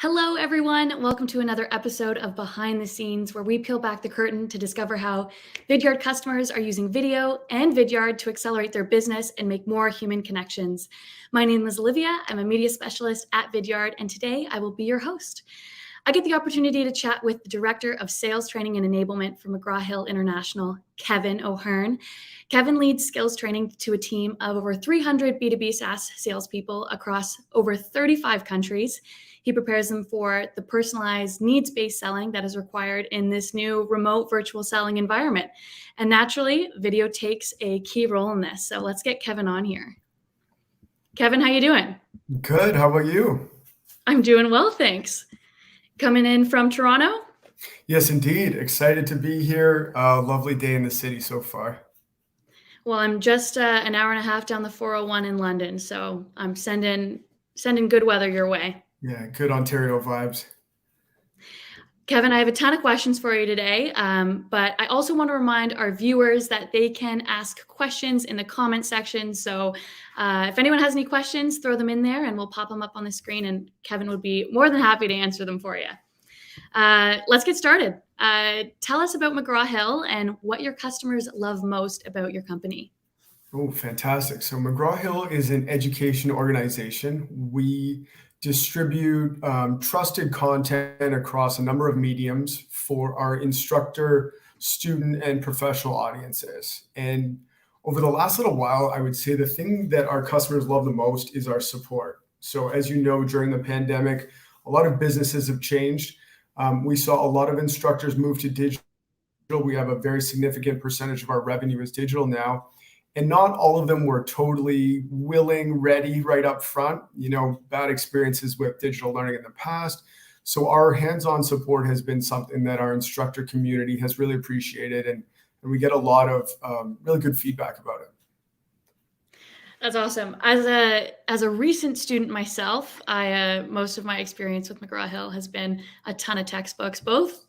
Hello, everyone. Welcome to another episode of Behind the Scenes, where we peel back the curtain to discover how Vidyard customers are using video and Vidyard to accelerate their business and make more human connections. My name is Olivia. I'm a media specialist at Vidyard, and today I will be your host. I get the opportunity to chat with the Director of Sales Training and Enablement for McGraw Hill International, Kevin O'Hearn. Kevin leads skills training to a team of over 300 B2B SaaS salespeople across over 35 countries. He prepares them for the personalized, needs-based selling that is required in this new remote virtual selling environment. And naturally, video takes a key role in this. So let's get Kevin on here. Kevin, how you doing? Good. How about you? I'm doing well, thanks. Coming in from Toronto? Yes, indeed. Excited to be here. Lovely day in the city so far. Well, I'm just an hour and a half down the 401 in London, so I'm sending good weather your way. Yeah, good Ontario vibes. Kevin, I have a ton of questions for you today, but I also want to remind our viewers that they can ask questions in the comment section. So if anyone has any questions, throw them in there and we'll pop them up on the screen, and Kevin would be more than happy to answer them for you. Let's get started. Tell us about McGraw Hill and what your customers love most about your company. Oh, fantastic. So McGraw Hill is an education organization. We distribute trusted content across a number of mediums for our instructor, student, and professional audiences. And over the last little while, I would say the thing that our customers love the most is our support. So as you know, during the pandemic, a lot of businesses have changed. We saw a lot of instructors move to digital. We have a very significant percentage of our revenue is digital now. And not all of them were totally willing, ready right up front, bad experiences with digital learning in the past. So our hands-on support has been something that our instructor community has really appreciated. And we get a lot of really good feedback about it. That's awesome. As a recent student myself, most of my experience with McGraw Hill has been a ton of textbooks, both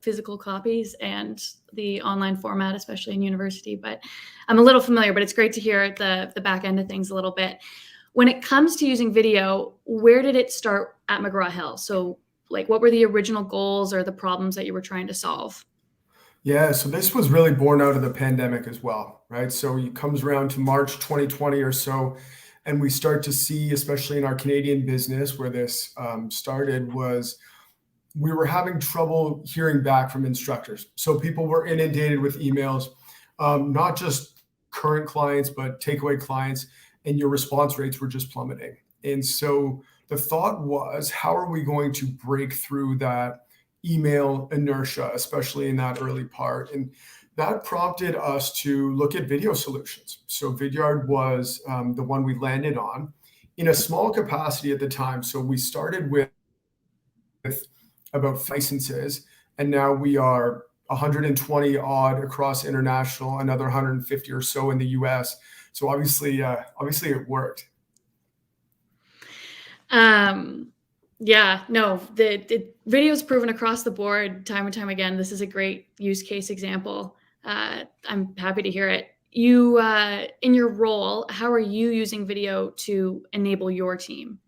physical copies and the online format, especially in university. But I'm a little familiar, but it's great to hear the back end of things a little bit. When it comes to using video, where did it start at McGraw Hill? So what were the original goals or the problems that you were trying to solve? Yeah, so this was really born out of the pandemic as well, right? So it comes around to March 2020 or so, and we start to see, especially in our Canadian business where this started, was we were having trouble hearing back from instructors. So people were inundated with emails, not just current clients, but takeaway clients, and your response rates were just plummeting. And so the thought was, how are we going to break through that email inertia, especially in that early part? And that prompted us to look at video solutions. So Vidyard was the one we landed on in a small capacity at the time. So we started with about licenses, and now we are 120 odd across international, another 150 or so in the US. So obviously it worked. Yeah, no, the video's proven across the board time and time again. This is a great use case example. I'm happy to hear it. You, in your role, how are you using video to enable your team?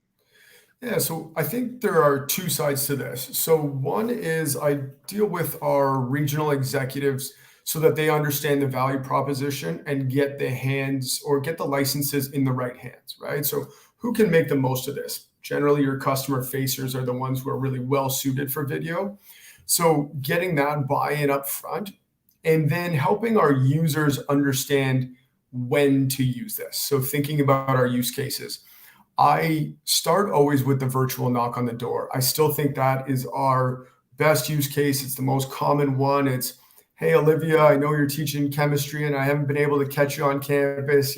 Yeah, so I think there are two sides to this. So one is I deal with our regional executives so that they understand the value proposition and get the licenses in the right hands, right? So who can make the most of this? Generally, your customer facers are the ones who are really well suited for video. So getting that buy-in up front and then helping our users understand when to use this. So thinking about our use cases. I start always with the virtual knock on the door. I still think that is our best use case. It's the most common one. It's, hey, Olivia, I know you're teaching chemistry and I haven't been able to catch you on campus,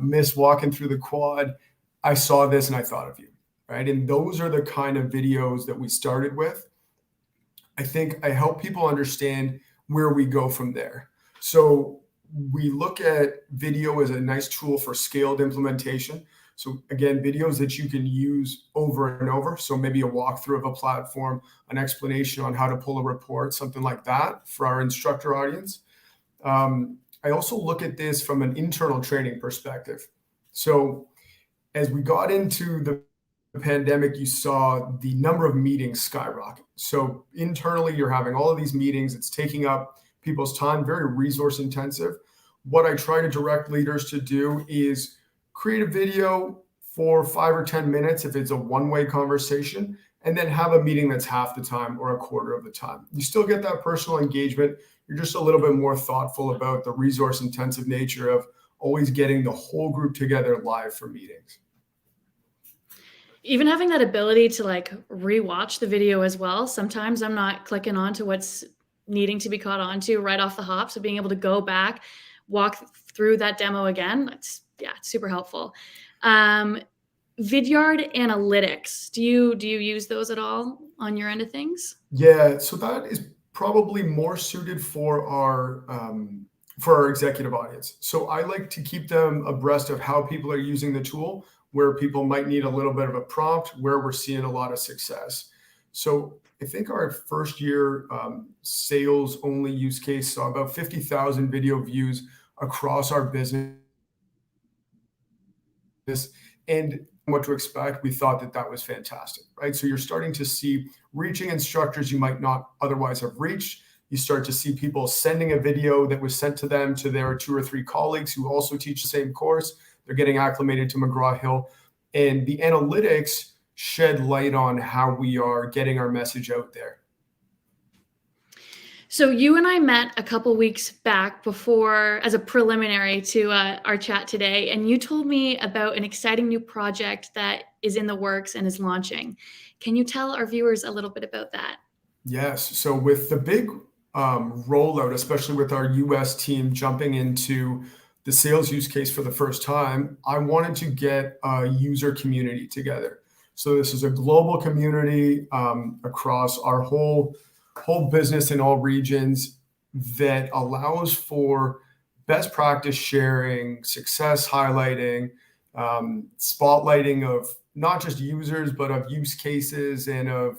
miss walking through the quad. I saw this and I thought of you, right? And those are the kind of videos that we started with. I think I help people understand where we go from there. So we look at video as a nice tool for scaled implementation. So again, videos that you can use over and over. So maybe a walkthrough of a platform, an explanation on how to pull a report, something like that for our instructor audience. I also look at this from an internal training perspective. So as we got into the pandemic, you saw the number of meetings skyrocket. So internally, you're having all of these meetings. It's taking up people's time, very resource intensive. What I try to direct leaders to do is create a video for 5 or 10 minutes if it's a one-way conversation, and then have a meeting that's half the time or a quarter of the time. You still get that personal engagement. You're just a little bit more thoughtful about the resource intensive nature of always getting the whole group together live for meetings. Even having that ability to like rewatch the video as well. Sometimes I'm not clicking on to what's needing to be caught onto right off the hop. So being able to go back, walk through that demo again, that's super helpful. Vidyard analytics. Do you use those at all on your end of things? Yeah, so that is probably more suited for our executive audience. So I like to keep them abreast of how people are using the tool, where people might need a little bit of a prompt, where we're seeing a lot of success. So I think our first year sales only use case saw about 50,000 video views across our business. And what to expect, we thought that that was fantastic, right? So you're starting to see reaching instructors you might not otherwise have reached. You start to see people sending a video that was sent to them to their 2 or 3 colleagues who also teach the same course. They're getting acclimated to McGraw Hill. And the analytics shed light on how we are getting our message out there. So you and I met a couple weeks back before, as a preliminary to our chat today, and you told me about an exciting new project that is in the works and is launching. Can you tell our viewers a little bit about that? Yes. So with the big rollout, especially with our US team jumping into the sales use case for the first time, I wanted to get a user community together. So this is a global community across our whole business in all regions that allows for best practice sharing, success highlighting, spotlighting of not just users, but of use cases and of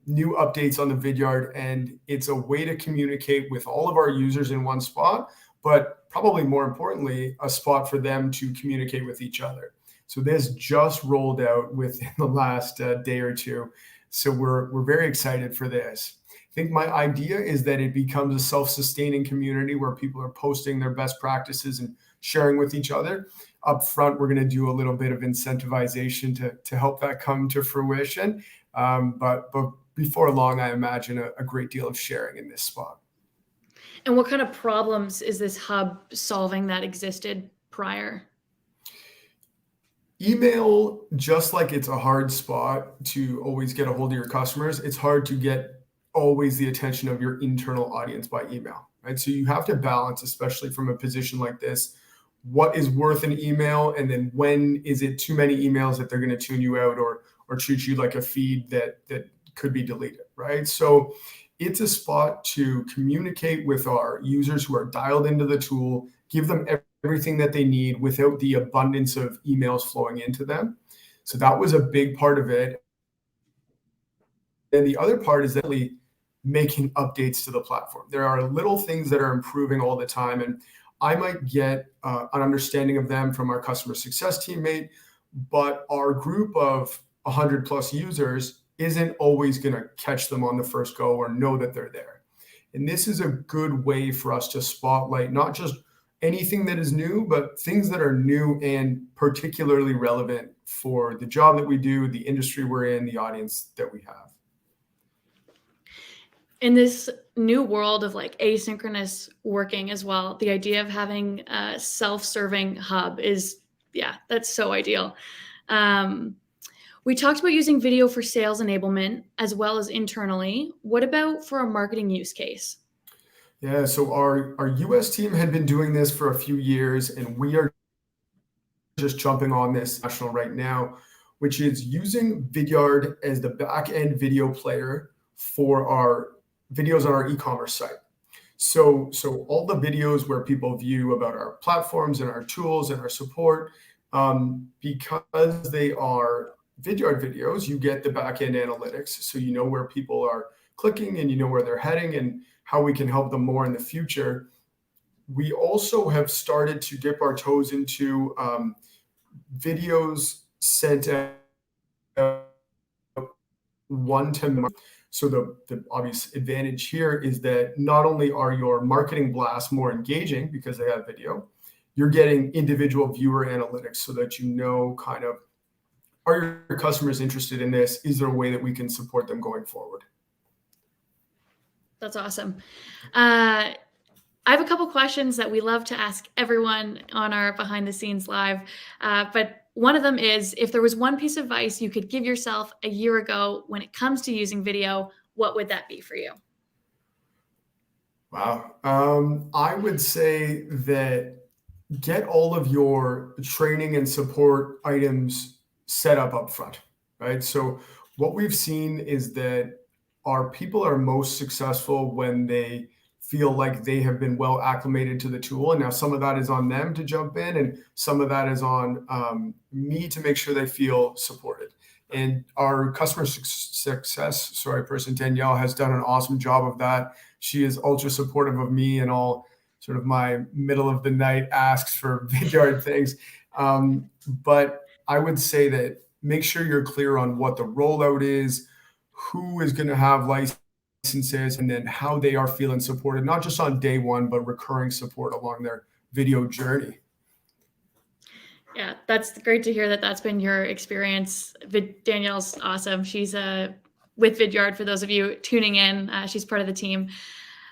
new updates on the Vidyard. And it's a way to communicate with all of our users in one spot, but probably more importantly, a spot for them to communicate with each other. So this just rolled out within the last day or two. So we're very excited for this. I think my idea is that it becomes a self-sustaining community where people are posting their best practices and sharing with each other. Up front, we're going to do a little bit of incentivization to help that come to fruition. But before long, I imagine a great deal of sharing in this spot. And what kind of problems is this hub solving that existed prior? Email, just like it's a hard spot to always get a hold of your customers, it's hard to get always the attention of your internal audience by email, right? So you have to balance, especially from a position like this, what is worth an email, and then when is it too many emails that they're going to tune you out or treat you like a feed that could be deleted, right? So it's a spot to communicate with our users who are dialed into the tool, give them everything that they need without the abundance of emails flowing into them. So that was a big part of it. And the other part is really making updates to the platform. There are little things that are improving all the time, and I might get an understanding of them from our customer success teammate, but our group of 100 plus users isn't always going to catch them on the first go or know that they're there. And this is a good way for us to spotlight not just anything that is new, but things that are new and particularly relevant for the job that we do, the industry we're in, the audience that we have. In this new world of like asynchronous working as well, the idea of having a self-serving hub is Yeah, that's so ideal. We talked about using video for sales enablement as well as internally. What about for a marketing use case? Yeah, so our US team had been doing this for a few years, and we are just jumping on this national right now, which is using Vidyard as the back end video player for our videos on our e-commerce site. So all the videos where people view about our platforms and our tools and our support, because they are Vidyard videos, you get the back end analytics, so you know where people are clicking and you know where they're heading and how we can help them more in the future. We also have started to dip our toes into videos sent out one to many. So the obvious advantage here is that not only are your marketing blasts more engaging because they have video, you're getting individual viewer analytics so that you know kind of, are your customers interested in this? Is there a way that we can support them going forward? That's awesome. I have a couple questions that we love to ask everyone on our behind the scenes live. But one of them is, if there was one piece of advice you could give yourself a year ago when it comes to using video, what would that be for you? Wow. I would say that get all of your training and support items set up front, right? So what we've seen is that our people are most successful when they feel like they have been well acclimated to the tool. And now some of that is on them to jump in, and some of that is on me to make sure they feel supported. And our customer success, person, Danielle, has done an awesome job of that. She is ultra supportive of me and all sort of my middle of the night asks for Vidyard things. But I would say that make sure you're clear on what the rollout is, who is going to have licenses, and then how they are feeling supported, not just on day one, but recurring support along their video journey. Yeah, that's great to hear that that's been your experience. Danielle's awesome. She's with Vidyard, for those of you tuning in. She's part of the team.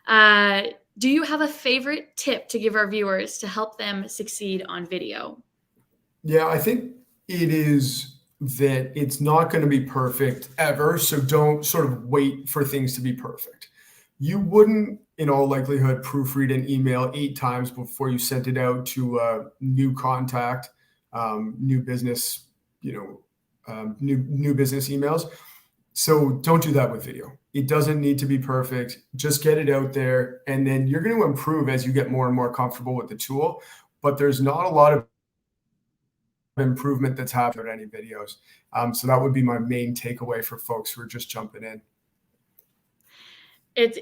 Do you have a favorite tip to give our viewers to help them succeed on video? Yeah, I think it is that it's not going to be perfect ever. So don't sort of wait for things to be perfect. You wouldn't, in all likelihood, proofread an email 8 times before you sent it out to a new contact, new business, new business emails. So don't do that with video. It doesn't need to be perfect. Just get it out there, and then you're going to improve as you get more and more comfortable with the tool. But there's not a lot of improvement that's happened in any videos. So that would be my main takeaway for folks who are just jumping in.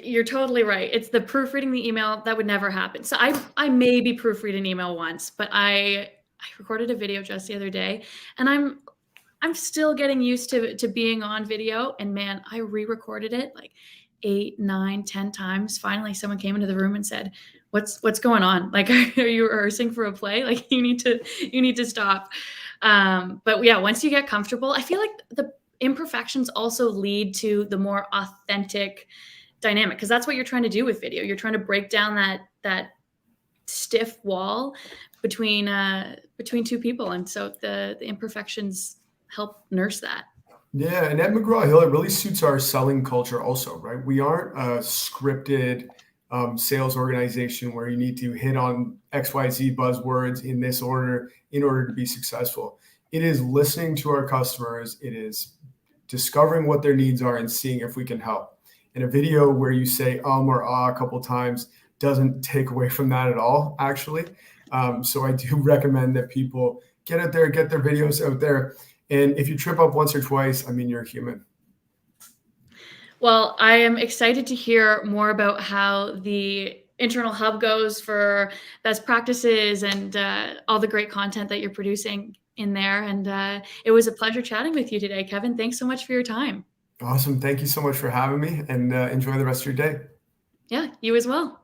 You're totally right. It's the proofreading the email that would never happen. So I maybe proofread an email once, but I recorded a video just the other day, and I'm still getting used to being on video. And man, I re-recorded it like 8, 9, 10 times. Finally, someone came into the room and said, what's going on? Like, are you rehearsing for a play? Like, you need to stop. But yeah, once you get comfortable, I feel like the imperfections also lead to the more authentic dynamic, because that's what you're trying to do with video. You're trying to break down that stiff wall between two people. And so the imperfections help nurse that. Yeah, and at McGraw Hill, it really suits our selling culture also, right? We aren't a scripted sales organization where you need to hit on XYZ buzzwords in this order in order to be successful. It is listening to our customers. It is discovering what their needs are and seeing if we can help. And a video where you say or ah a couple times doesn't take away from that at all, actually. So I do recommend that people get out there, get their videos out there. And if you trip up once or twice, I mean, you're human. Well, I am excited to hear more about how the internal hub goes for best practices and all the great content that you're producing in there. And it was a pleasure chatting with you today, Kevin. Thanks so much for your time. Awesome. Thank you so much for having me, and enjoy the rest of your day. Yeah, you as well.